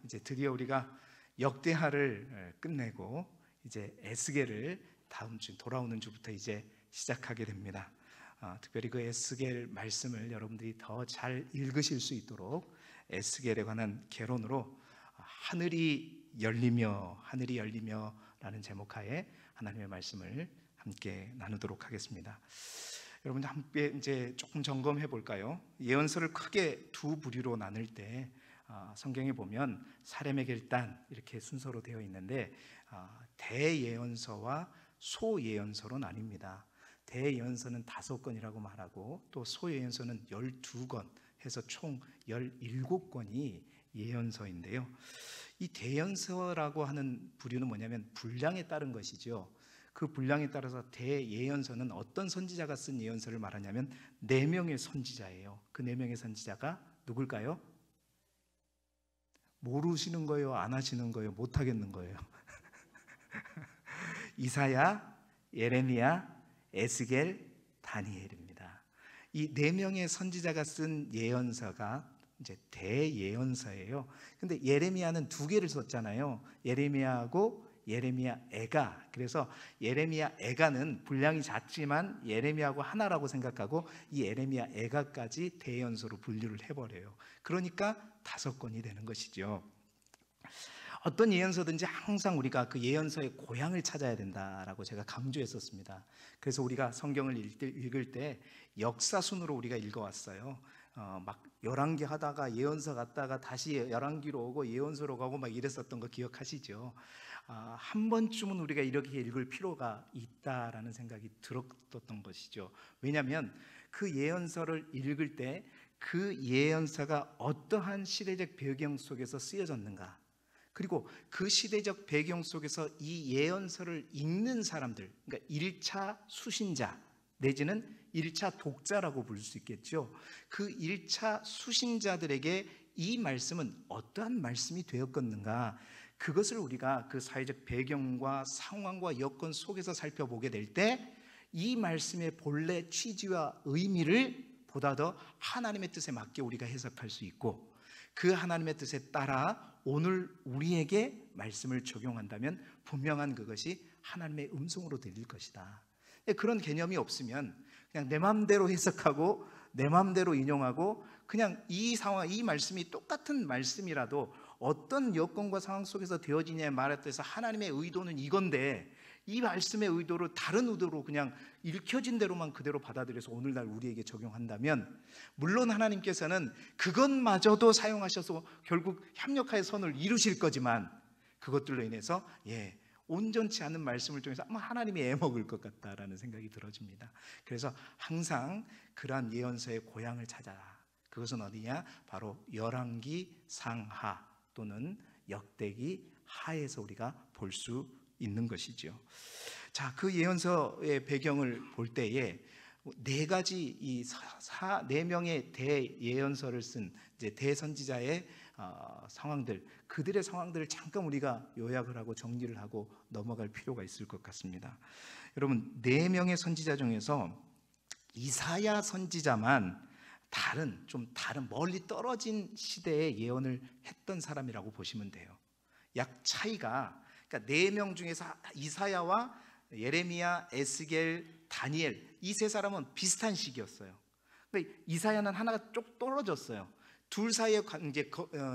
이제 드디어 우리가 역대하를 끝내고 이제 에스겔을 다음 주 돌아오는 주부터 이제 시작하게 됩니다. 특별히 그 에스겔 말씀을 여러분들이 더 잘 읽으실 수 있도록 에스겔에 관한 개론으로 하늘이 열리며 라는 제목하에 하나님의 말씀을 함께 나누도록 하겠습니다. 여러분 함께 이제 조금 점검해 볼까요? 예언서를 크게 두 부류로 나눌 때 성경에 보면 사레메겔단 이렇게 순서로 되어 있는데 대예언서와 소예언서로 나뉩니다. 대예언서는 5권이라고 말하고 또 소예언서는 12권 해서 총 17권이 예언서인데요. 이 대예언서라고 하는 부류는 뭐냐면 분량에 따른 것이죠. 그 분량에 따라서 대예언서는 어떤 선지자가 쓴 예언서를 말하냐면 4명의 선지자예요. 그 4명의 선지자가 누굴까요? 모르시는 거예요? 안 하시는 거예요? 못 하겠는 거예요? 이사야, 예레미야, 에스겔, 다니엘입니다. 이 4명의 선지자가 쓴 예언서가 이제 대예언서예요. 근데 예레미야는 2개를 썼잖아요. 예레미야하고 예레미야 애가. 그래서 예레미야 애가는 분량이 작지만 예레미야하고 하나라고 생각하고 이 예레미야 애가까지 대예언서로 분류를 해버려요. 그러니까 5권이 되는 것이죠. 어떤 예언서든지 항상 우리가 그 예언서의 고향을 찾아야 된다라고 제가 강조했었습니다. 그래서 우리가 성경을 읽을 때 역사순으로 우리가 읽어왔어요. 막 열왕기 하다가 예언서 갔다가 다시 열왕기로 오고 예언서로 가고 막 이랬었던 거 기억하시죠? 한 번쯤은 우리가 이렇게 읽을 필요가 있다라는 생각이 들었던 것이죠. 왜냐하면 그 예언서를 읽을 때 그 예언서가 어떠한 시대적 배경 속에서 쓰여졌는가, 그리고 그 시대적 배경 속에서 이 예언서를 읽는 사람들, 그러니까 1차 수신자 내지는 1차 독자라고 부를 수 있겠죠. 그 1차 수신자들에게 이 말씀은 어떠한 말씀이 되었겠는가, 그것을 우리가 그 사회적 배경과 상황과 여건 속에서 살펴보게 될 때 이 말씀의 본래 취지와 의미를 보다 더 하나님의 뜻에 맞게 우리가 해석할 수 있고, 그 하나님의 뜻에 따라 오늘 우리에게 말씀을 적용한다면 분명한 그것이 하나님의 음성으로 들릴 것이다. 그런 개념이 없으면 그냥 내 마음대로 해석하고 내 마음대로 인용하고 그냥 이 상황, 이 말씀이 똑같은 말씀이라도 어떤 여건과 상황 속에서 되어지냐에 말에 따라서 하나님의 의도는 이건데 이 말씀의 의도를 다른 의도로 그냥 읽혀진 대로만 그대로 받아들여서 오늘날 우리에게 적용한다면, 물론 하나님께서는 그것마저도 사용하셔서 결국 협력하여 선을 이루실 거지만 그것들로 인해서 온전치 않은 말씀을 통해서 아마 하나님이 애먹을 것 같다라는 생각이 들어집니다. 그래서 항상 그러한 예언서의 고향을 찾아라. 그것은 어디냐? 바로 열왕기 상하 또는 역대기 하에서 우리가 볼 수 있는 것이죠. 자, 그 예언서의 배경을 볼 때에 4가지 4명의 대예언서를 쓴 이제 대선지자의 상황들, 그들의 상황들을 잠깐 우리가 요약을 하고 정리를 하고 넘어갈 필요가 있을 것 같습니다. 여러분, 4명의 선지자 중에서 이사야 선지자만 좀 다른 멀리 떨어진 시대에 예언을 했던 사람이라고 보시면 돼요. 약 차이가, 그러니까 4명 중에서 이사야와 예레미야, 에스겔, 다니엘 이 3사람은 비슷한 시기였어요. 근데 이사야는 하나가 쭉 떨어졌어요. 둘 사이의 이제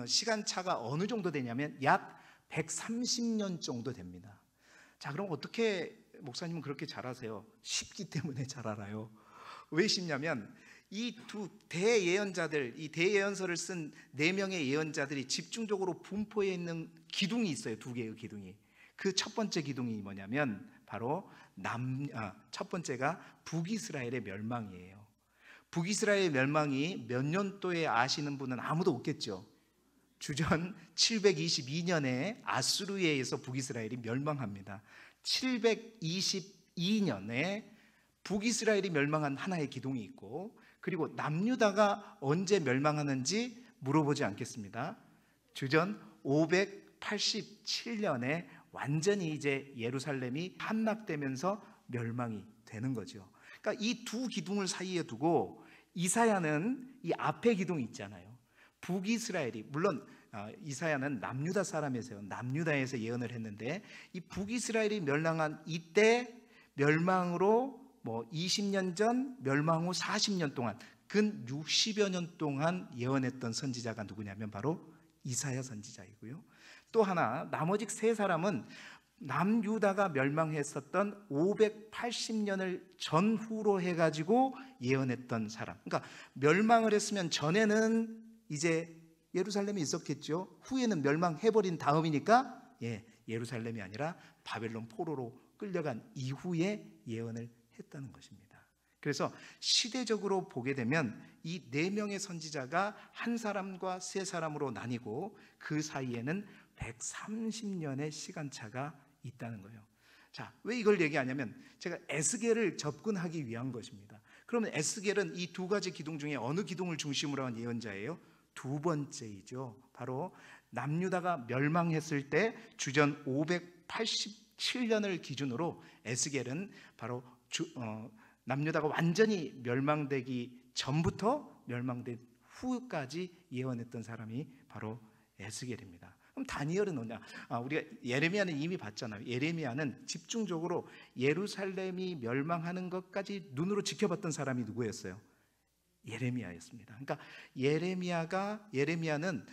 시간 차가 어느 정도 되냐면 약 130년 정도 됩니다. 자, 그럼 어떻게 목사님은 그렇게 잘 아세요? 쉽기 때문에 잘 알아요. 왜 쉽냐면 이 두 대예언자들, 이 대예언서를 쓴 4명의 예언자들이 집중적으로 분포해 있는 기둥이 있어요. 2개의 기둥이. 그 첫 번째 기둥이 뭐냐면 바로 첫 번째가 북이스라엘의 멸망이에요. 북이스라엘의 멸망이 몇 년도에 아시는 분은 아무도 없겠죠. 주전 722년에 아수르에 의해서 북이스라엘이 멸망합니다. 722년에 북이스라엘이 멸망한 하나의 기둥이 있고, 그리고 남유다가 언제 멸망하는지 물어보지 않겠습니다. 주전 587년에 완전히 이제 예루살렘이 함락되면서 멸망이 되는 거죠. 그러니까 이 두 기둥을 사이에 두고 이사야는 이 앞에 기둥이 있잖아요. 북이스라엘이, 물론 이사야는 남유다 사람에서요, 남유다에서 예언을 했는데, 이 북이스라엘이 멸망한 이때 멸망으로 20년 전, 멸망 후 40년 동안, 근 60여 년 동안 예언했던 선지자가 누구냐면 바로 이사야 선지자이고요. 또 하나, 나머지 세 사람은 남유다가 멸망했었던 580년을 전후로 해가지고 예언했던 사람. 그러니까 멸망을 했으면 전에는 이제 예루살렘이 있었겠죠. 후에는 멸망해버린 다음이니까 예루살렘이 아니라 바벨론 포로로 끌려간 이후에 예언을 했다는 것입니다. 그래서 시대적으로 보게 되면 이 네 명의 선지자가 한 사람과 세 사람으로 나뉘고 그 사이에는 130년의 시간차가 있다는 거예요. 자, 왜 이걸 얘기하냐면 제가 에스겔을 접근하기 위한 것입니다. 그러면 에스겔은 이 두 가지 기둥 중에 어느 기둥을 중심으로 한 예언자예요? 두 번째이죠. 바로 남유다가 멸망했을 때 주전 587년을 기준으로 에스겔은 바로 남유다가 완전히 멸망되기 전부터 멸망된 후까지 예언했던 사람이 바로 에스겔입니다. 그럼 다니엘은 뭐냐? 우리가 예레미야는 이미 봤잖아요. 예레미야는 집중적으로 예루살렘이 멸망하는 것까지 눈으로 지켜봤던 사람이 누구였어요? 예레미야였습니다. 그러니까 예레미야는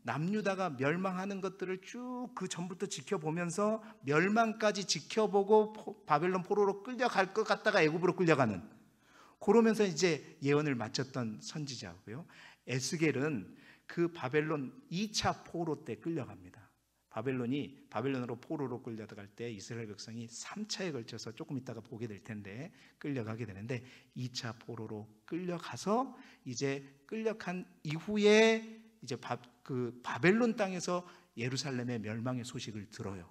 남유다가 멸망하는 것들을 쭉 그 전부터 지켜보면서 멸망까지 지켜보고 바벨론 포로로 끌려갈 것 같다가 애굽으로 끌려가는, 그러면서 이제 예언을 마쳤던 선지자고요. 에스겔은 그 바벨론 2차 포로 때 끌려갑니다. 바벨론으로 포로로 끌려갈 때 이스라엘 백성이 3차에 걸쳐서 조금 이따가 보게 될 텐데 끌려가게 되는데, 2차 포로로 끌려가서 이제 끌려간 이후에 이제 바벨론 땅에서 예루살렘의 멸망의 소식을 들어요.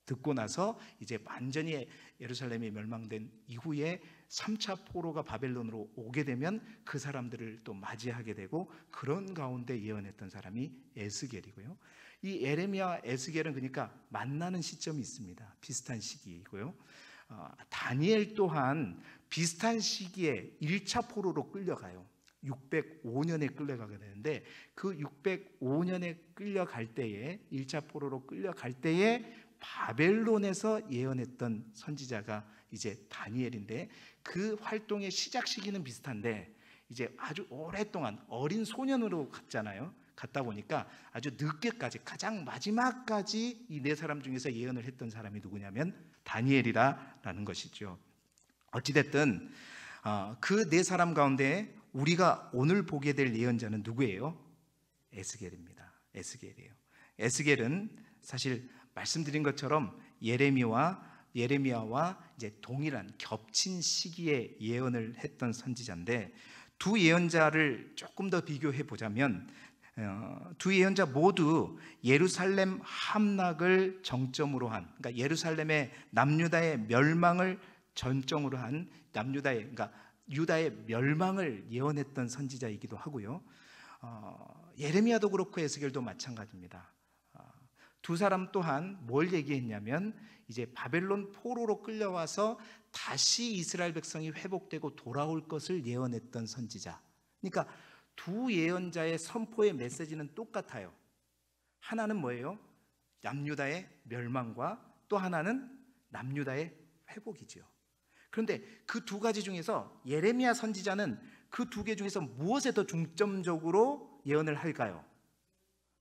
듣고 나서 이제 완전히 예루살렘이 멸망된 이후에 3차 포로가 바벨론으로 오게 되면 그 사람들을 또 맞이하게 되고, 그런 가운데 예언했던 사람이 에스겔이고요. 이 예레미야, 에스겔은 그러니까 만나는 시점이 있습니다. 비슷한 시기이고요. 다니엘 또한 비슷한 시기에 1차 포로로 끌려가요. 605년에 끌려가게 되는데, 그 605년에 끌려갈 때에 1차 포로로 끌려갈 때에 바벨론에서 예언했던 선지자가 이제 다니엘인데, 그 활동의 시작 시기는 비슷한데 이제 아주 오랫동안 어린 소년으로 갔다 보니까 아주 늦게까지, 가장 마지막까지 이 네 사람 중에서 예언을 했던 사람이 누구냐면 다니엘이라는 것이죠. 어찌됐든 그 네 사람 가운데 우리가 오늘 보게 될 예언자는 누구예요? 에스겔입니다. 에스겔은 사실 말씀드린 것처럼 예레미야와 이제 동일한 겹친 시기에 예언을 했던 선지자인데, 두 예언자를 조금 더 비교해 보자면 두 예언자 모두 예루살렘 함락을 정점으로 한, 그러니까 예루살렘의 남유다의 멸망을 전점으로 한 그러니까 유다의 멸망을 예언했던 선지자이기도 하고요. 예레미야도 그렇고 에스겔도 마찬가지입니다. 두 사람 또한 뭘 얘기했냐면 이제 바벨론 포로로 끌려와서 다시 이스라엘 백성이 회복되고 돌아올 것을 예언했던 선지자. 그러니까 두 예언자의 선포의 메시지는 똑같아요. 하나는 뭐예요? 남유다의 멸망과 또 하나는 남유다의 회복이죠. 그런데 그 두 가지 중에서 예레미야 선지자는 그 두 개 중에서 무엇에 더 중점적으로 예언을 할까요?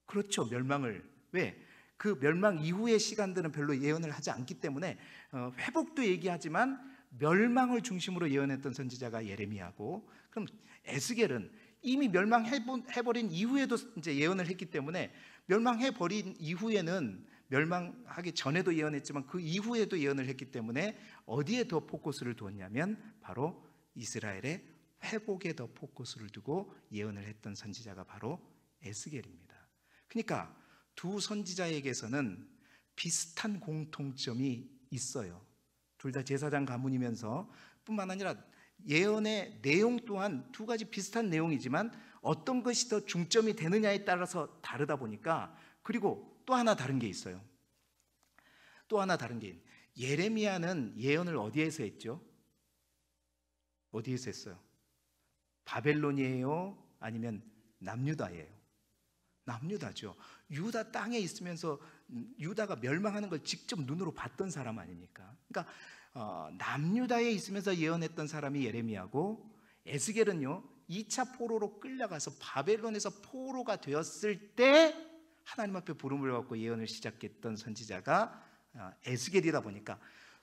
그렇죠, 멸망을. 왜? 그 멸망 이후의 시간들은 별로 예언을 하지 않기 때문에 회복도 얘기하지만 멸망을 중심으로 예언했던 선지자가 예레미야고, 그럼 에스겔은 이미 멸망해버린 이후에도 이제 예언을 했기 때문에, 멸망해버린 이후에는 멸망하기 전에도 예언했지만 그 이후에도 예언을 했기 때문에 어디에 더 포커스를 두었냐면 바로 이스라엘의 회복에 더 포커스를 두고 예언을 했던 선지자가 바로 에스겔입니다. 그러니까 두 선지자에게서는 비슷한 공통점이 있어요. 둘 다 제사장 가문이면서 뿐만 아니라 예언의 내용 또한 두 가지 비슷한 내용이지만 어떤 것이 더 중점이 되느냐에 따라서 다르다 보니까, 그리고 또 하나 다른 게 있어요. 예레미야는 예언을 어디에서 했죠? 어디에서 했어요? 바벨론이에요? 아니면 남유다예요. 남유다죠. 유다 땅에 있으면서 유다가 멸망하는 걸 직접 눈으로 봤던 사람 아닙니까? 그러니까 남유다에 있으면서 예언했던 사람이 예레미야고, 에스겔은요 2차 포로로 끌려가서 바벨론에서 포로가 되었을 때 하나님 앞에 부름을 받고 예언을 시작했던 선지자가 에스겔이다 보니까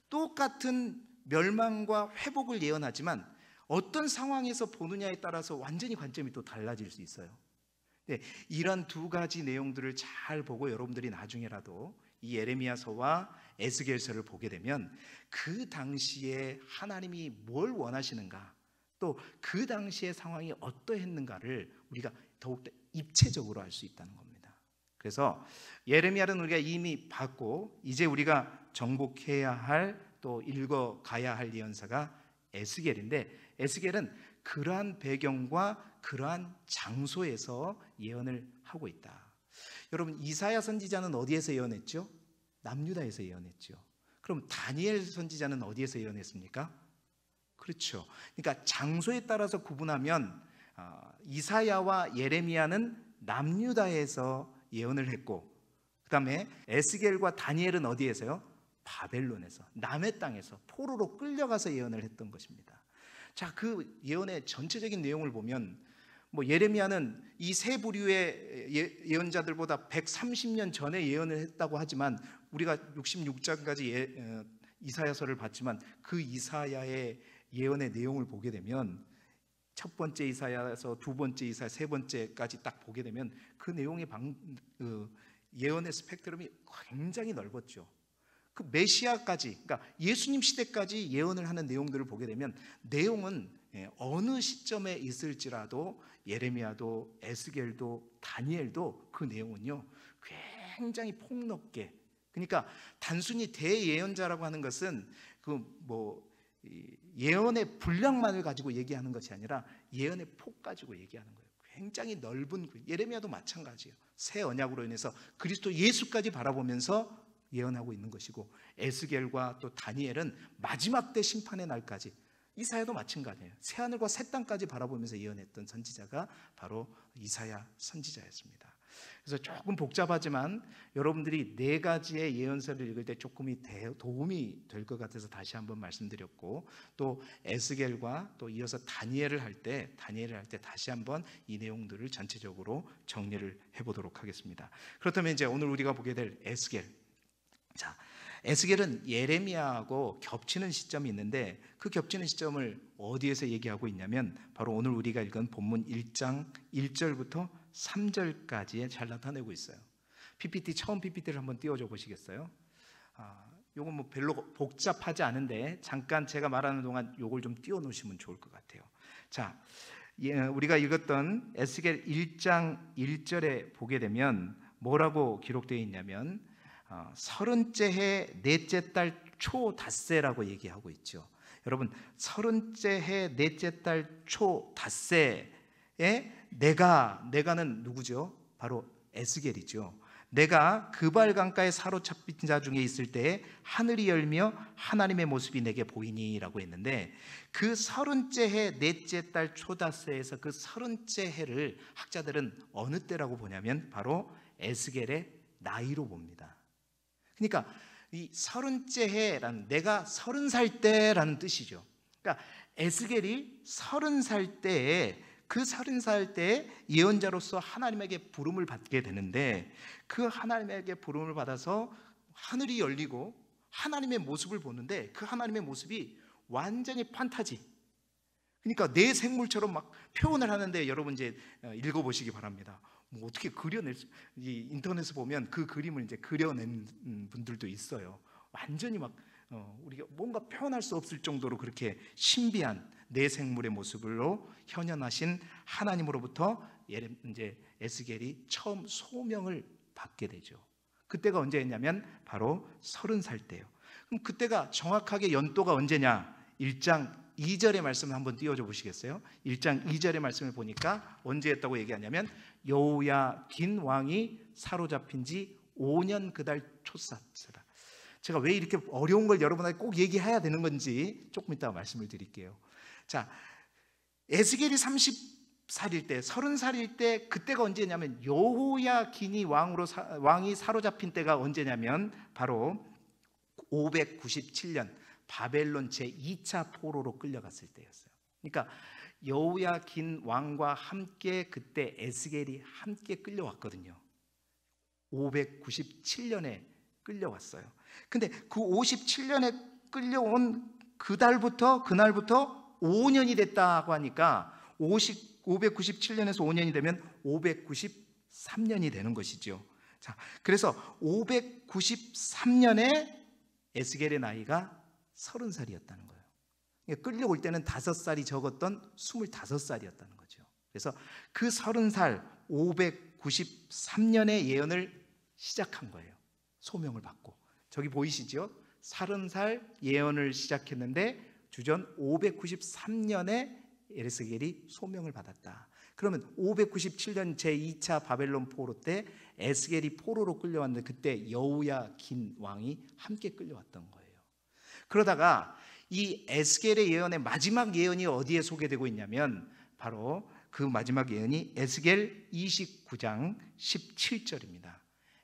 똑같은 멸망과 회복을 예언하지만 어떤 상황에서 보느냐에 따라서 완전히 관점이 또 달라질 수 있어요. 네, 이런 두 가지 내용들을 잘 보고 여러분들이 나중에라도 이 예레미야서와 에스겔서를 보게 되면 그 당시에 하나님이 뭘 원하시는가, 또 그 당시의 상황이 어떠했는가를 우리가 더욱더 입체적으로 알 수 있다는 겁니다. 그래서 예레미야는 우리가 이미 봤고, 이제 우리가 정복해야 할, 또 읽어가야 할 예언서가 에스겔인데, 에스겔은 그러한 배경과 그러한 장소에서 예언을 하고 있다. 여러분, 이사야 선지자는 어디에서 예언했죠? 남유다에서 예언했죠. 그럼 다니엘 선지자는 어디에서 예언했습니까? 그렇죠. 그러니까 장소에 따라서 구분하면 이사야와 예레미야는 남유다에서 예언을 했고, 그 다음에 에스겔과 다니엘은 어디에서요? 바벨론에서, 남의 땅에서 포로로 끌려가서 예언을 했던 것입니다. 자, 그 예언의 전체적인 내용을 보면 예레미야는 이 세 부류의 예언자들보다 130년 전에 예언을 했다고 하지만, 우리가 66장까지 이사야서를 봤지만 그 이사야의 예언의 내용을 보게 되면 첫 번째 이사야서, 두 번째 이사야, 세 번째까지 딱 보게 되면 그 내용의 예언의 스펙트럼이 굉장히 넓었죠. 그 메시아까지, 그러니까 예수님 시대까지 예언을 하는 내용들을 보게 되면 내용은 어느 시점에 있을지라도 예레미야도 에스겔도 다니엘도 그 내용은요 굉장히 폭넓게, 그러니까 단순히 대예언자라고 하는 것은 예언의 분량만을 가지고 얘기하는 것이 아니라 예언의 폭 가지고 얘기하는 거예요. 굉장히 넓은, 예레미야도 마찬가지예요. 새 언약으로 인해서 그리스도 예수까지 바라보면서 예언하고 있는 것이고, 에스겔과 또 다니엘은 마지막 때 심판의 날까지, 이사야도 마찬가지예요. 새하늘과 새 땅까지 바라보면서 예언했던 선지자가 바로 이사야 선지자였습니다. 그래서 조금 복잡하지만 여러분들이 네 가지의 예언서를 읽을 때 조금이 도움이 될 것 같아서 다시 한번 말씀드렸고, 또 에스겔과 또 이어서 다니엘을 할 때 다시 한번 이 내용들을 전체적으로 정리를 해보도록 하겠습니다. 그렇다면 이제 오늘 우리가 보게 될 에스겔, 자, 에스겔은 예레미야하고 겹치는 시점이 있는데, 그 겹치는 시점을 어디에서 얘기하고 있냐면 바로 오늘 우리가 읽은 본문 1장 1절부터 3절까지에 잘 나타내고 있어요. PPT, 처음 PPT를 한번 띄워줘 보시겠어요? 요건 별로 복잡하지 않은데 잠깐 제가 말하는 동안 요걸 좀 띄워 놓으시면 좋을 것 같아요. 자, 우리가 읽었던 에스겔 1장 1절에 보게 되면 뭐라고 기록되어 있냐면 30째 해 넷째 달 초 닷새라고 얘기하고 있죠. 여러분, 30째 해 넷째 달 초 닷새에 내가는 누구죠? 바로 에스겔이죠. 내가 그발 강가에 사로잡힌 자 중에 있을 때에 하늘이 열며 하나님의 모습이 내게 보이니라고 했는데, 그 30째 해 넷째 달 초닷새에서 그 30째 해를 학자들은 어느 때라고 보냐면 바로 에스겔의 나이로 봅니다. 그러니까 이 30째 해라는, 내가 30살 때라는 뜻이죠. 그러니까 에스겔이 30살 때에, 그 30살 때에 예언자로서 하나님에게 부름을 받게 되는데, 그 하나님에게 부름을 받아서 하늘이 열리고 하나님의 모습을 보는데, 그 하나님의 모습이 완전히 판타지, 그러니까 내 생물처럼 막 표현을 하는데, 여러분 이제 읽어보시기 바랍니다. 어떻게 인터넷에 보면 그 그림을 이제 그려낸 분들도 있어요. 완전히 막 우리가 뭔가 표현할 수 없을 정도로 그렇게 신비한 내 생물의 모습으로 현현하신 하나님으로부터 이제 에스겔이 처음 소명을 받게 되죠. 그때가 언제였냐면 바로 30살 때예요. 그럼 그때가 정확하게 연도가 언제냐? 1장 2절의 말씀을 한번 띄워줘 보시겠어요? 1장 2절의 말씀을 보니까 언제였다고 얘기하냐면 여호야긴 왕이 사로잡힌 지 5년 그달 초사스라. 제가 왜 이렇게 어려운 걸 여러분한테 꼭 얘기해야 되는 건지 조금 이따가 말씀을 드릴게요. 자, 에스겔이 살일 때, 30살일 때, 그때가 언제냐면 여호야긴이 왕이 사로잡힌 때가 언제냐면 바로 597년 바벨론 제2차 포로로 끌려갔을 때였어요. 그러니까 여호야긴 왕과 함께 그때 에스겔이 함께 끌려왔거든요. 597년에 끌려왔어요. 근데 그 57년에 끌려온 그날부터 5년이 됐다고 하니까 597년에서 5년이 되면 593년이 되는 것이죠. 자, 그래서 593년에 에스겔의 나이가 30살이었다는 거예요. 끌려올 때는 5살이 적었던 25살이었다는 거죠. 그래서 그 30살 593년의 예언을 시작한 거예요. 소명을 받고. 저기 보이시죠? 30살 예언을 시작했는데 주전 593년에 에스겔이 소명을 받았다. 그러면 597년 제2차 바벨론 포로 때 에스겔이 포로로 끌려왔는데 그때 여호야긴 왕이 함께 끌려왔던 거예요. 그러다가 이 에스겔의 예언의 마지막 예언이 어디에 소개되고 있냐면 바로 그 마지막 예언이 에스겔 29장 17절입니다.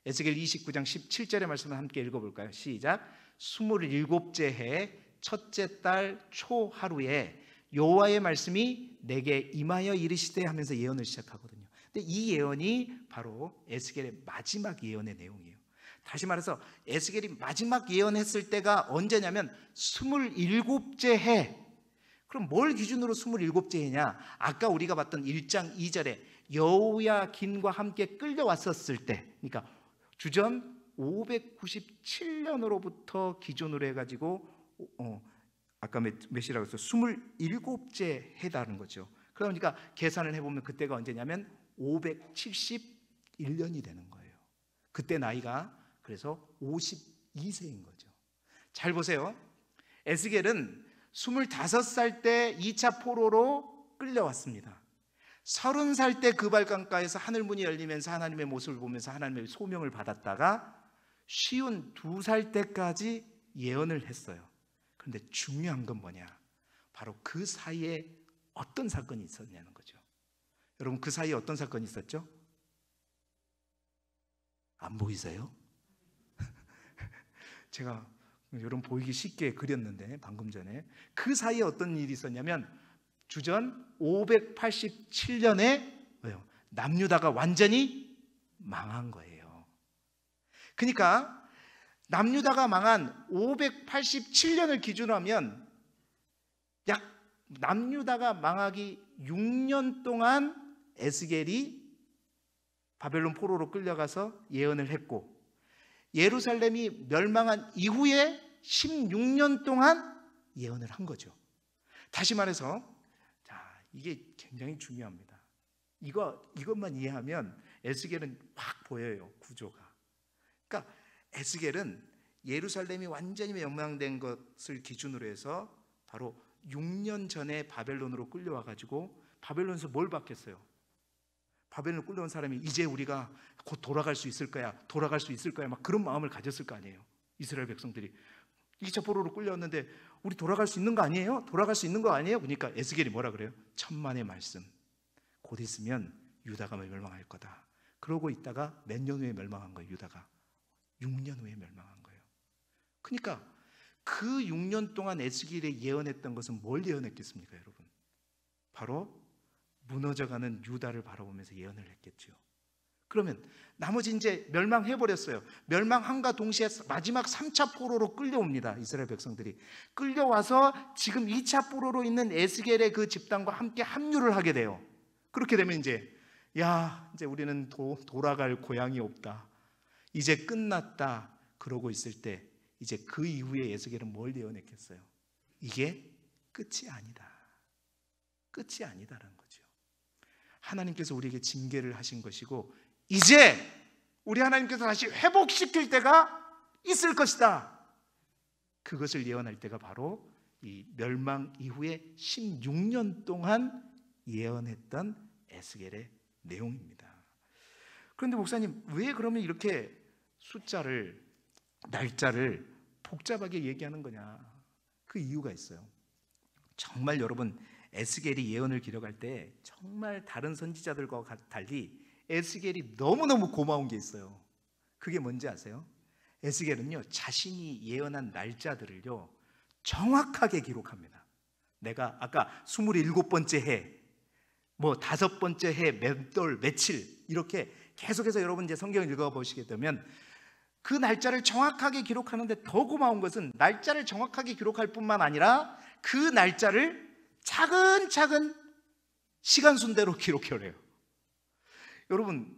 에스겔 29장 17절의 말씀을 함께 읽어볼까요? 시작. 27째 해 첫째 달 초하루에 여호와의 말씀이 내게 임하여 이르시되 하면서 예언을 시작하거든요. 근데 이 예언이 바로 에스겔의 마지막 예언의 내용이에요. 다시 말해서 에스겔이 마지막 예언했을 때가 언제냐면 27째 해. 그럼 뭘 기준으로 27째 해냐? 아까 우리가 봤던 1장 2절에 여호야긴과 함께 끌려왔었을 때, 그러니까 주전 597년으로부터 기준으로 해가지고 아까 몇이라고 했어요? 27째 해다는 거죠. 그러니까 계산을 해보면 그때가 언제냐면 571년이 되는 거예요. 그때 나이가 그래서 52세인 거죠. 잘 보세요. 에스겔은 25살 때 2차 포로로 끌려왔습니다. 30살 때 그발강가에서 하늘문이 열리면서 하나님의 모습을 보면서 하나님의 소명을 받았다가 52살 때까지 예언을 했어요. 그런데 중요한 건 뭐냐? 바로 그 사이에 어떤 사건이 있었냐는 거죠. 여러분, 그 사이에 어떤 사건이 있었죠? 안 보이세요? 제가 여러분 보이기 쉽게 그렸는데 방금 전에 그 사이에 어떤 일이 있었냐면 주전 587년에 남유다가 완전히 망한 거예요. 그러니까 남유다가 망한 587년을 기준으로 하면 약 남유다가 망하기 6년 동안 에스겔이 바벨론 포로로 끌려가서 예언을 했고 예루살렘이 멸망한 이후에 16년 동안 예언을 한 거죠. 다시 말해서 이게 굉장히 중요합니다. 이것만 이해하면 에스겔은 확 보여요, 구조가. 그러니까 에스겔은 예루살렘이 완전히 멸망된 것을 기준으로 해서 바로 6년 전에 바벨론으로 끌려와가지고 바벨론에서 뭘 받겠어요? 바벨론으로 끌려온 사람이 이제 우리가 곧 돌아갈 수 있을 거야, 돌아갈 수 있을 거야, 막 그런 마음을 가졌을 거 아니에요. 이스라엘 백성들이 2차 포로로 끌려왔는데 우리 돌아갈 수 있는 거 아니에요? 돌아갈 수 있는 거 아니에요? 그러니까 에스겔이 뭐라 그래요? 천만의 말씀, 곧 있으면 유다가 멸망할 거다. 그러고 있다가 몇 년 후에 멸망한 거예요. 유다가 6년 후에 멸망한 거예요. 그러니까 그 6년 동안 에스겔이 예언했던 것은 뭘 예언했겠습니까, 여러분? 바로 무너져가는 유다를 바라보면서 예언을 했겠죠. 그러면 나머지 이제 멸망해버렸어요. 멸망함과 동시에 마지막 3차 포로로 끌려옵니다. 이스라엘 백성들이 끌려와서 지금 2차 포로로 있는 에스겔의 그 집단과 함께 합류를 하게 돼요. 그렇게 되면 이제 우리는 돌아갈 고향이 없다, 이제 끝났다 그러고 있을 때 이제 그 이후에 에스겔은 뭘 예언했겠어요? 이게 끝이 아니다, 끝이 아니다라는 거죠. 하나님께서 우리에게 징계를 하신 것이고 이제 우리 하나님께서 다시 회복시킬 때가 있을 것이다. 그것을 예언할 때가 바로 이 멸망 이후에 16년 동안 예언했던 에스겔의 내용입니다. 그런데 목사님, 왜 그러면 이렇게 숫자를, 날짜를 복잡하게 얘기하는 거냐? 그 이유가 있어요. 정말 여러분, 에스겔이 예언을 기록할 때 정말 다른 선지자들과 달리 에스겔이 너무너무 고마운 게 있어요. 그게 뭔지 아세요? 에스겔은요, 자신이 예언한 날짜들을요 정확하게 기록합니다. 내가 아까 27번째 해, 뭐 5번째 해, 몇 월, 며칠, 이렇게 계속해서 여러분 이제 성경을 읽어보시게 되면 그 날짜를 정확하게 기록하는데 더 고마운 것은 날짜를 정확하게 기록할 뿐만 아니라 그 날짜를 차근차근 시간 순대로 기록해요. 여러분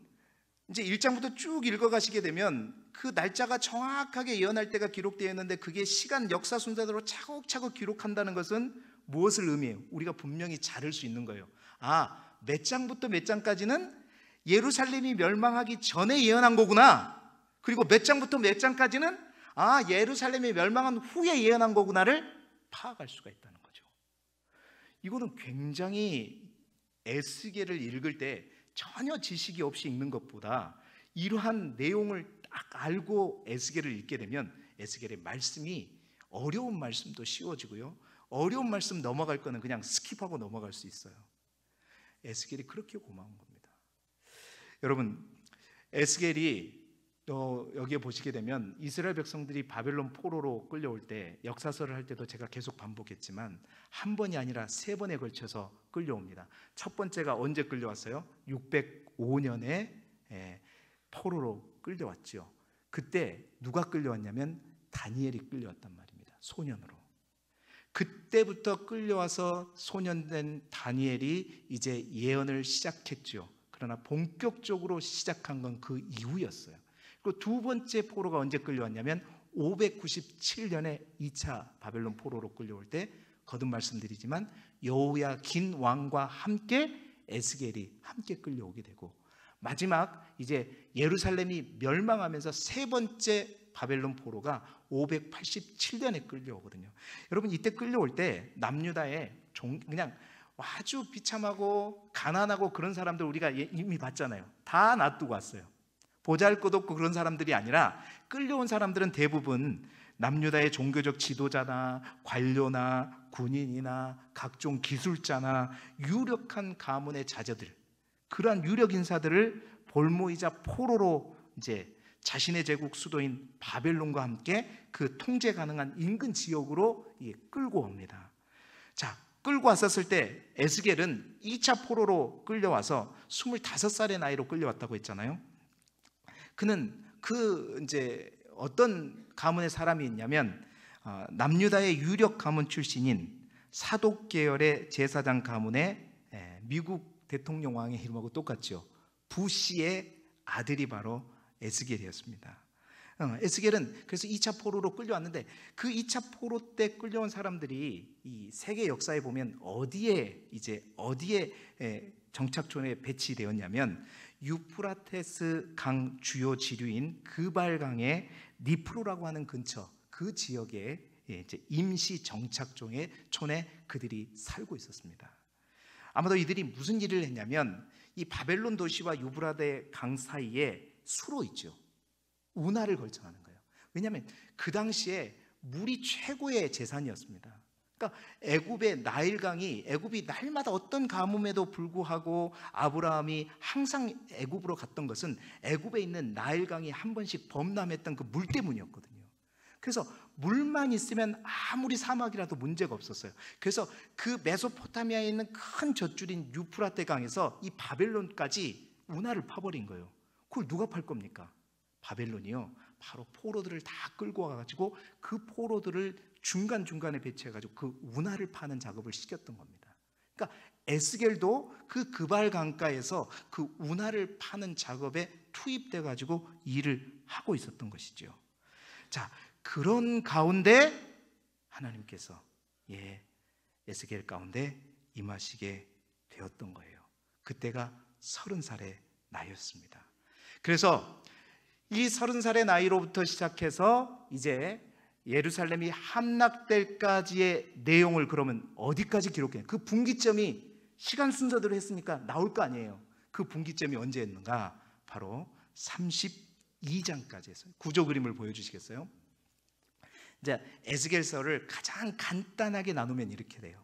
이제 1장부터 쭉 읽어가시게 되면 그 날짜가 정확하게 예언할 때가 기록되어 있는데 그게 시간 역사 순서대로 차곡차곡 기록한다는 것은 무엇을 의미해요? 우리가 분명히 자를 수 있는 거예요. 몇 장부터 몇 장까지는 예루살렘이 멸망하기 전에 예언한 거구나, 그리고 몇 장부터 몇 장까지는 예루살렘이 멸망한 후에 예언한 거구나를 파악할 수가 있다는 거죠. 이거는 굉장히 에스겔을 읽을 때 전혀 지식이 없이 읽는 것보다 이러한 내용을 딱 알고 에스겔을 읽게 되면 에스겔의 말씀이 어려운 말씀도 쉬워지고요, 어려운 말씀 넘어갈 거는 그냥 스킵하고 넘어갈 수 있어요. 에스겔이 그렇게 고마운 겁니다. 여러분, 에스겔이 여기에 보시게 되면 이스라엘 백성들이 바벨론 포로로 끌려올 때, 역사서를 할 때도 제가 계속 반복했지만 한 번이 아니라 3번에 걸쳐서 끌려옵니다. 첫 번째가 언제 끌려왔어요? 605년에 포로로 끌려왔죠. 그때 누가 끌려왔냐면 다니엘이 끌려왔단 말입니다. 소년으로. 그때부터 끌려와서 소년된 다니엘이 이제 예언을 시작했죠. 그러나 본격적으로 시작한 건 그 이후였어요. 그리고 두 번째 포로가 언제 끌려왔냐면 597년에 2차 바벨론 포로로 끌려올 때, 거듭 말씀드리지만 여호야긴 왕과 함께 에스겔이 함께 끌려오게 되고, 마지막 이제 예루살렘이 멸망하면서 3번째 바벨론 포로가 587년에 끌려오거든요. 여러분, 이때 끌려올 때 남유다에 그냥 아주 비참하고 가난하고 그런 사람들 우리가 이미 봤잖아요. 다 놔두고 왔어요. 보잘것없고 그런 사람들이 아니라 끌려온 사람들은 대부분 남유다의 종교적 지도자나 관료나 군인이나 각종 기술자나 유력한 가문의 자녀들, 그러한 유력 인사들을 볼모이자 포로로 이제 자신의 제국 수도인 바벨론과 함께 그 통제 가능한 인근 지역으로 끌고 옵니다. 자, 끌고 왔었을 때 에스겔은 2차 포로로 끌려와서 25살의 나이로 끌려왔다고 했잖아요. 그는 이제 어떤 가문의 사람이 있냐면 남유다의 유력 가문 출신인 사독 계열의 제사장 가문의 미국 대통령 왕의 이름하고 똑같죠. 부시의 아들이 바로 에스겔이었습니다. 에스겔은 그래서 2차 포로로 끌려왔는데 그 2차 포로 때 끌려온 사람들이 이 세계 역사에 보면 어디에 정착촌에 배치되었냐면 유프라테스 강 주요 지류인 그발강의 니프로라고 하는 근처 그 지역에 이제 임시 정착촌에 그들이 살고 있었습니다. 아마도 이들이 무슨 일을 했냐면 이 바벨론 도시와 유브라데 강 사이에 수로 있죠. 운하를 걸쳐가는 거예요. 왜냐하면 그 당시에 물이 최고의 재산이었습니다. 그러니까 애굽의 나일강이, 애굽이 날마다 어떤 가뭄에도 불구하고 아브라함이 항상 애굽으로 갔던 것은 애굽에 있는 나일강이 한 번씩 범람했던 그 물 때문이었거든요. 그래서 물만 있으면 아무리 사막이라도 문제가 없었어요. 그래서 그 메소포타미아에 있는 큰 젖줄인 유프라테 강에서 이 바벨론까지 운하를 파버린 거예요. 그걸 누가 팔 겁니까? 바벨론이요. 바로 포로들을 다 끌고 와가지고 그 포로들을 중간중간에 배치해가지고 그 운하를 파는 작업을 시켰던 겁니다. 그러니까 에스겔도 그 그발 강가에서 그 운하를 파는 작업에 투입돼가지고 일을 하고 있었던 것이죠. 자, 그런 가운데 하나님께서 에스겔 가운데 임하시게 되었던 거예요. 그때가 30살의 나이였습니다. 그래서 이 30살의 나이로부터 시작해서 이제 예루살렘이 함락될 까지의 내용을 그러면 어디까지 기록해요? 그 분기점이 시간 순서대로 했으니까 나올 거 아니에요. 그 분기점이 언제였는가? 바로 32장까지 했어요. 구조 그림을 보여주시겠어요? 이제 에스겔서를 가장 간단하게 나누면 이렇게 돼요.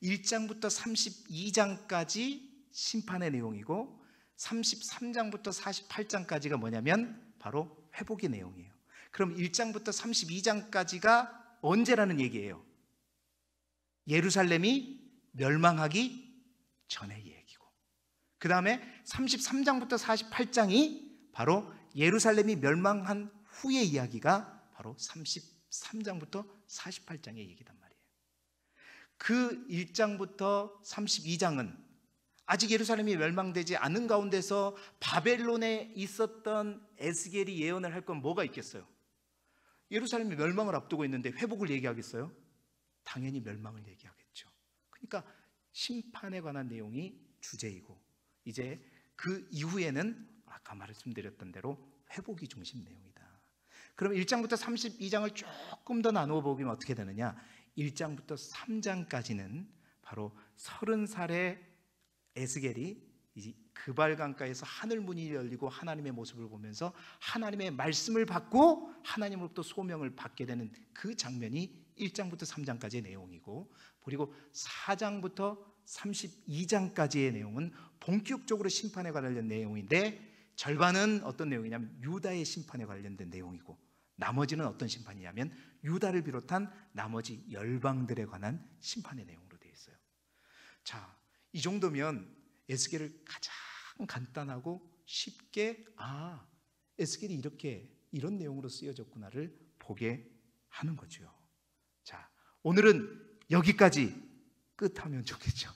1장부터 32장까지 심판의 내용이고 33장부터 48장까지가 뭐냐면 바로 회복의 내용이에요. 그럼 1장부터 32장까지가 언제라는 얘기예요? 예루살렘이 멸망하기 전의 얘기고, 그 다음에 33장부터 48장이 바로 예루살렘이 멸망한 후의 이야기가 바로 33장부터 48장의 얘기단 말이에요. 그 1장부터 32장은 아직 예루살렘이 멸망되지 않은 가운데서 바벨론에 있었던 에스겔이 예언을 할 건 뭐가 있겠어요? 예루살렘이 멸망을 앞두고 있는데 회복을 얘기하겠어요? 당연히 멸망을 얘기하겠죠. 그러니까 심판에 관한 내용이 주제이고, 이제 그 이후에는 아까 말씀드렸던 대로 회복이 중심 내용이다. 그럼 1장부터 32장을 조금 더 나누어 보면 어떻게 되느냐? 1장부터 3장까지는 바로 30살의 에스겔이 그발 강가에서 하늘 문이 열리고 하나님의 모습을 보면서 하나님의 말씀을 받고 하나님으로부터 소명을 받게 되는 그 장면이 1장부터 3장까지의 내용이고, 그리고 4장부터 32장까지의 내용은 본격적으로 심판에 관련된 내용인데, 절반은 어떤 내용이냐면 유다의 심판에 관련된 내용이고, 나머지는 어떤 심판이냐면 유다를 비롯한 나머지 열방들에 관한 심판의 내용으로 되어 있어요. 자, 이 정도면 에스겔을 가장 간단하고 쉽게 에스겔이 이런 내용으로 쓰여졌구나를 보게 하는 거죠. 자, 오늘은 여기까지 끝하면 좋겠죠.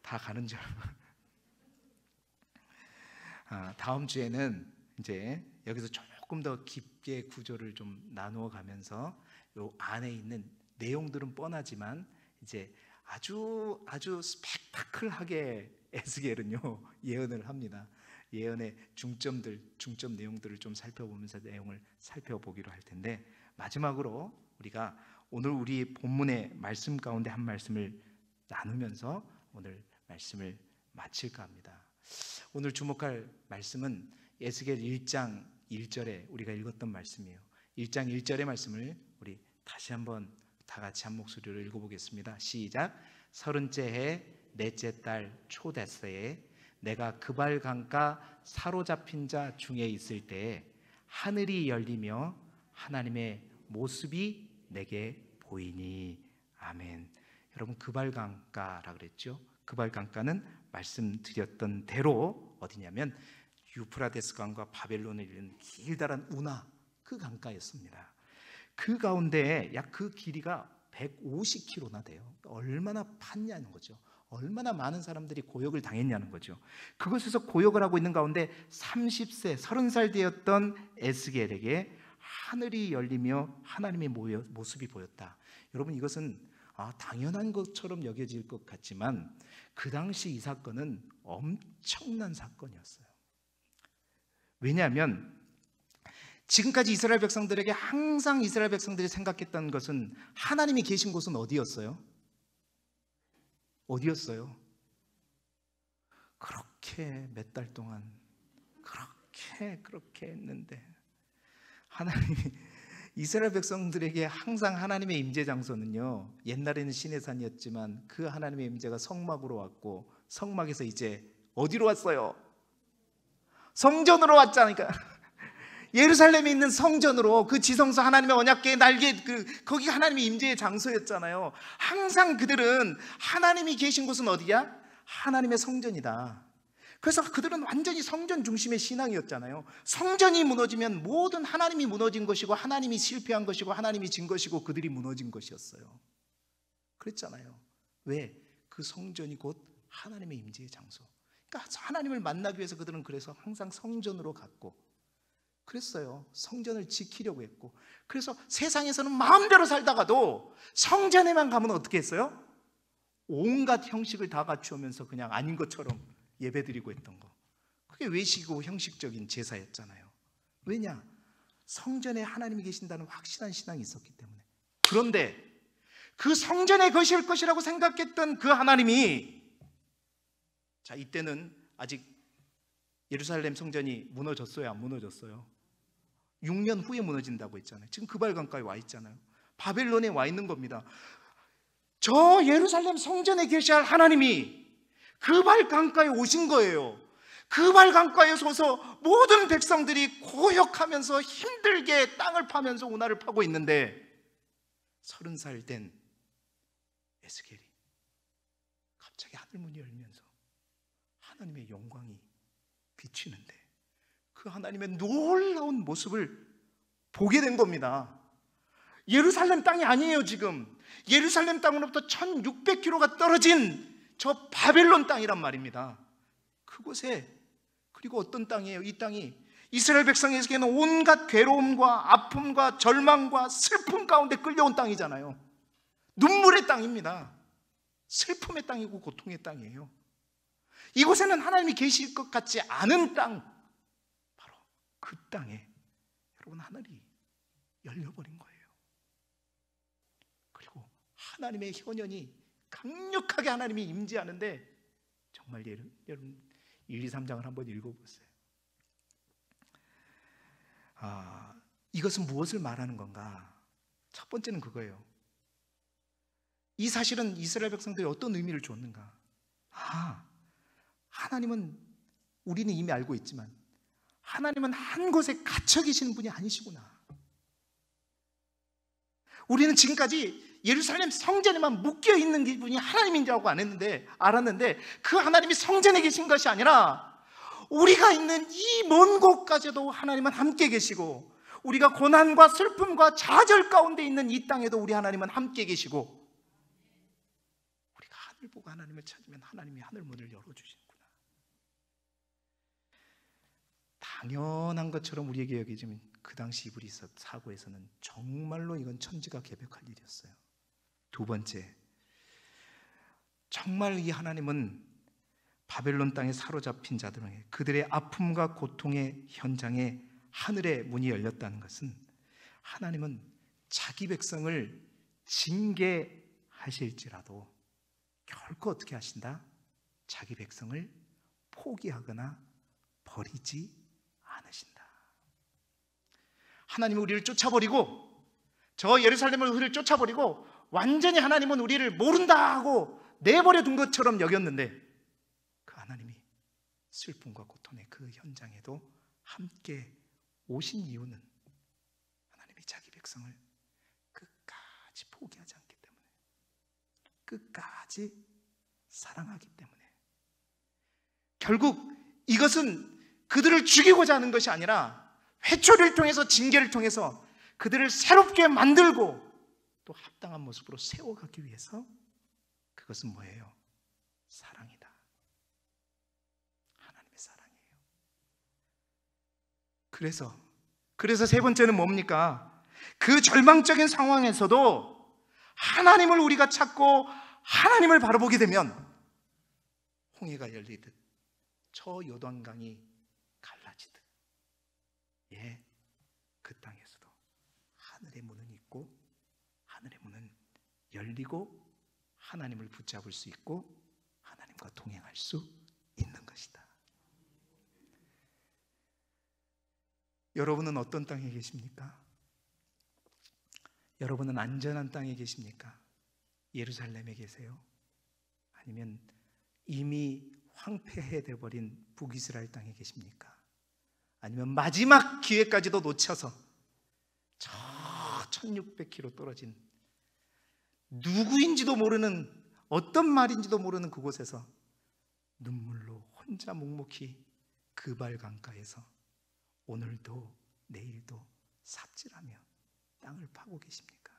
다 가는 줄 알고. 다음 주에는 이제 여기서 조금 더 깊게 구조를 좀 나누어 가면서 요 안에 있는 내용들은 뻔하지만 이제 아주 스펙타클하게 에스겔은요 예언을 합니다. 예언의 중점 내용들을 좀 살펴보면서 내용을 살펴보기로 할 텐데, 마지막으로 우리가 오늘 우리 본문의 말씀 가운데 한 말씀을 나누면서 오늘 말씀을 마칠까 합니다. 오늘 주목할 말씀은 에스겔 1장 1절에 우리가 읽었던 말씀이에요. 1장 1절의 말씀을 우리 다시 한번 다 같이 한 목소리로 읽어보겠습니다. 시작. 30째 해 넷째 달 초대세에 내가 그발 강가 사로잡힌 자 중에 있을 때에 하늘이 열리며 하나님의 모습이 내게 보이니. 아멘. 여러분, 그발 강가라 그랬죠? 그발 강가는 말씀드렸던 대로 어디냐면 유프라데스 강과 바벨론을 이르는 길다란 운하, 그 강가였습니다. 그 가운데 약 그 길이가 150km나 돼요. 얼마나 팠냐는 거죠. 얼마나 많은 사람들이 고역을 당했냐는 거죠. 그곳에서 고역을 하고 있는 가운데 30살 되었던 에스겔에게 하늘이 열리며 하나님의 모습이 보였다. 여러분, 이것은 당연한 것처럼 여겨질 것 같지만 그 당시 이 사건은 엄청난 사건이었어요. 왜냐하면 지금까지 이스라엘 백성들에게 항상 이스라엘 백성들이 생각했던 것은 하나님이 계신 곳은 어디였어요? 그렇게 몇 달 동안 그렇게 했는데 하나님이 이스라엘 백성들에게 항상 하나님의 임재 장소는요, 옛날에는 시내산이었지만 그 하나님의 임재가 성막으로 왔고, 성막에서 이제 어디로 왔어요? 성전으로 왔잖아요. 예루살렘에 있는 성전으로, 그 지성소 하나님의 언약궤의 날개, 거기 하나님의 임재의 장소였잖아요. 항상 그들은 하나님이 계신 곳은 어디야? 하나님의 성전이다. 그래서 그들은 완전히 성전 중심의 신앙이었잖아요. 성전이 무너지면 모든 하나님이 무너진 것이고, 하나님이 실패한 것이고, 하나님이 진 것이고, 그들이 무너진 것이었어요. 그랬잖아요. 왜? 그 성전이 곧 하나님의 임재의 장소. 그러니까 하나님을 만나기 위해서 그들은 그래서 항상 성전으로 갔고 그랬어요. 성전을 지키려고 했고, 그래서 세상에서는 마음대로 살다가도 성전에만 가면 어떻게 했어요? 온갖 형식을 다 갖추면서 그냥 아닌 것처럼 예배드리고 했던 거, 그게 외식이고 형식적인 제사였잖아요. 왜냐? 성전에 하나님이 계신다는 확실한 신앙이 있었기 때문에. 그런데 그 성전에 거실 것이라고 생각했던 그 하나님이, 자, 이때는 아직 예루살렘 성전이 무너졌어요, 안 무너졌어요? 6년 후에 무너진다고 했잖아요. 지금 그발 강가에 와 있잖아요. 바벨론에 와 있는 겁니다. 저 예루살렘 성전에 계셔야 할 하나님이 그발 강가에 오신 거예요. 그발 강가에 서서 모든 백성들이 고역하면서 힘들게 땅을 파면서 운하를 파고 있는데 30살 된 에스겔이 갑자기 하늘문이 열면서 하나님의 영광이 비치는데 그 하나님의 놀라운 모습을 보게 된 겁니다. 예루살렘 땅이 아니에요. 지금 예루살렘 땅으로부터 1600km가 떨어진 저 바벨론 땅이란 말입니다. 그곳에, 그리고 어떤 땅이에요? 이 땅이 이스라엘 백성에게는 온갖 괴로움과 아픔과 절망과 슬픔 가운데 끌려온 땅이잖아요. 눈물의 땅입니다. 슬픔의 땅이고 고통의 땅이에요. 이곳에는 하나님이 계실 것 같지 않은 땅, 바로 그 땅에 여러분 하늘이 열려버린 거예요. 그리고 하나님의 현현이 강력하게 하나님이 임재하는데, 정말 여러분 1, 2, 3장을 한번 읽어보세요. 이것은 무엇을 말하는 건가? 첫 번째는 그거예요. 이 사실은 이스라엘 백성들이 어떤 의미를 줬는가? 하나님은, 우리는 이미 알고 있지만 하나님은 한 곳에 갇혀 계시는 분이 아니시구나. 우리는 지금까지 예루살렘 성전에만 묶여 있는 분이 하나님인지라고 알았는데 그 하나님이 성전에 계신 것이 아니라 우리가 있는 이 먼 곳까지도 하나님은 함께 계시고, 우리가 고난과 슬픔과 좌절 가운데 있는 이 땅에도 우리 하나님은 함께 계시고, 우리가 하늘 보고 하나님을 찾으면 하나님이 하늘 문을 열어주시는구나. 당연한 것처럼 우리에게 여겨지면 그 당시 이브리 사고에서는 정말로 이건 천지가 개벽할 일이었어요. 두 번째, 정말 이 하나님은 바벨론 땅에 사로잡힌 자들에게 그들의 아픔과 고통의 현장에 하늘의 문이 열렸다는 것은 하나님은 자기 백성을 징계하실지라도 결코 어떻게 하신다? 자기 백성을 포기하거나 버리지 않으신다. 하나님은 우리를 쫓아버리고, 저 예루살렘을 우리를 쫓아버리고 완전히 하나님은 우리를 모른다 하고 내버려 둔 것처럼 여겼는데, 그 하나님이 슬픔과 고통의 그 현장에도 함께 오신 이유는 하나님이 자기 백성을 끝까지 포기하지 않기 때문에, 끝까지 사랑하기 때문에. 결국 이것은 그들을 죽이고자 하는 것이 아니라 회초리를 통해서, 징계를 통해서 그들을 새롭게 만들고 또 합당한 모습으로 세워가기 위해서, 그것은 뭐예요? 사랑이다. 하나님의 사랑이에요. 그래서 세 번째는 뭡니까? 그 절망적인 상황에서도 하나님을 우리가 찾고 하나님을 바라보게 되면 홍해가 열리듯 저 요단강이 갈라지듯, 그 땅에서도 하늘의 문은 있고, 하늘의 문은 열리고 하나님을 붙잡을 수 있고 하나님과 동행할 수 있는 것이다. 여러분은 어떤 땅에 계십니까? 여러분은 안전한 땅에 계십니까? 예루살렘에 계세요? 아니면 이미 황폐해 버린 북이스라엘 땅에 계십니까? 아니면 마지막 기회까지도 놓쳐서 저 1600km 떨어진 누구인지도 모르는, 어떤 말인지도 모르는 그곳에서 눈물로 혼자 묵묵히 그발 강가에서 오늘도 내일도 삽질하며 땅을 파고 계십니까?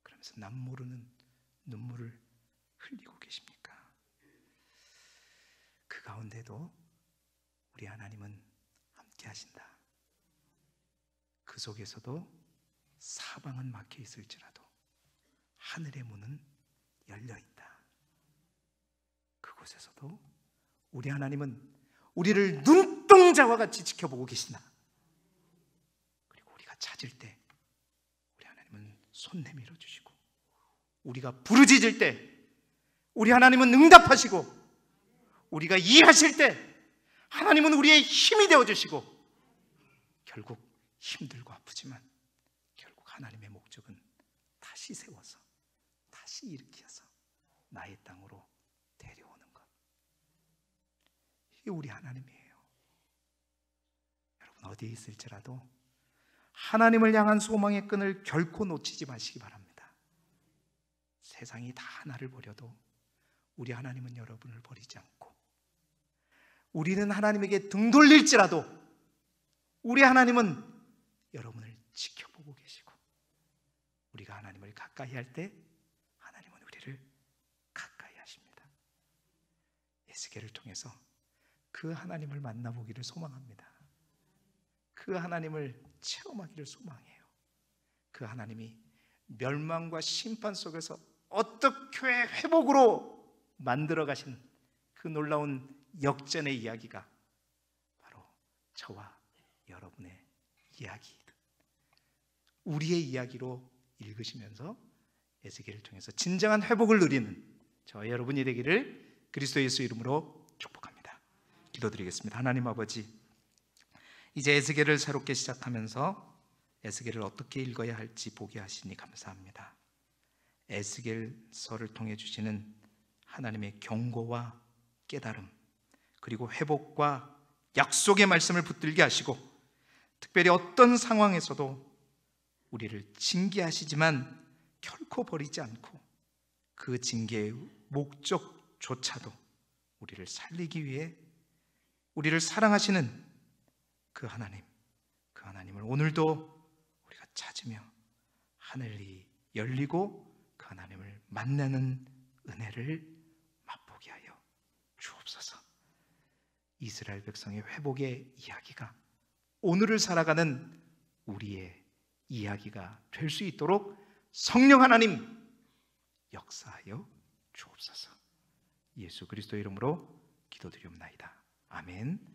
그러면서 남 모르는 눈물을 흘리고 계십니까? 그 가운데도 우리 하나님은 함께 하신다. 그 속에서도 사방은 막혀 있을지라도 하늘의 문은 열려 있다. 그곳에서도 우리 하나님은 우리를 눈동자와 같이 지켜보고 계신다. 그리고 우리가 찾을 때 우리 하나님은 손 내밀어 주시고, 우리가 부르짖을 때 우리 하나님은 응답하시고, 우리가 일하실 때 하나님은 우리의 힘이 되어 주시고, 결국 힘들고 아프지만 결국 하나님의 목적은 다시 세워서 다시 일으켜서 나의 땅으로 데려오는 것. 이게 우리 하나님이에요. 여러분 어디에 있을지라도 하나님을 향한 소망의 끈을 결코 놓치지 마시기 바랍니다. 세상이 다 나를 버려도 우리 하나님은 여러분을 버리지 않고, 우리는 하나님에게 등 돌릴지라도 우리 하나님은 여러분을 지켜보고 계시고, 우리가 하나님을 가까이 할 때 하나님은 우리를 가까이 하십니다. 에스겔을 통해서 그 하나님을 만나보기를 소망합니다. 그 하나님을 체험하기를 소망해요. 그 하나님이 멸망과 심판 속에서 어떻게 회복으로 만들어 가신 그 놀라운 역전의 이야기가 바로 저와 여러분의 이야기이듯 우리의 이야기로 읽으시면서 에스겔을 통해서 진정한 회복을 누리는 저와 여러분이 되기를 그리스도 예수 이름으로 축복합니다. 기도드리겠습니다. 하나님 아버지, 이제 에스겔을 새롭게 시작하면서 에스겔을 어떻게 읽어야 할지 보게 하시니 감사합니다. 에스겔서를 통해 주시는 하나님의 경고와 깨달음, 그리고 회복과 약속의 말씀을 붙들게 하시고, 특별히 어떤 상황에서도 우리를 징계하시지만 결코 버리지 않고 그 징계의 목적조차도 우리를 살리기 위해 우리를 사랑하시는 그 하나님을 오늘도 우리가 찾으며 하늘이 열리고 그 하나님을 만나는 은혜를 맛보게 하여 주옵소서. 이스라엘 백성의 회복의 이야기가 오늘을 살아가는 우리의 이야기가 될 수 있도록 성령 하나님 역사하여 주옵소서. 예수 그리스도 이름으로 기도드리옵나이다. 아멘.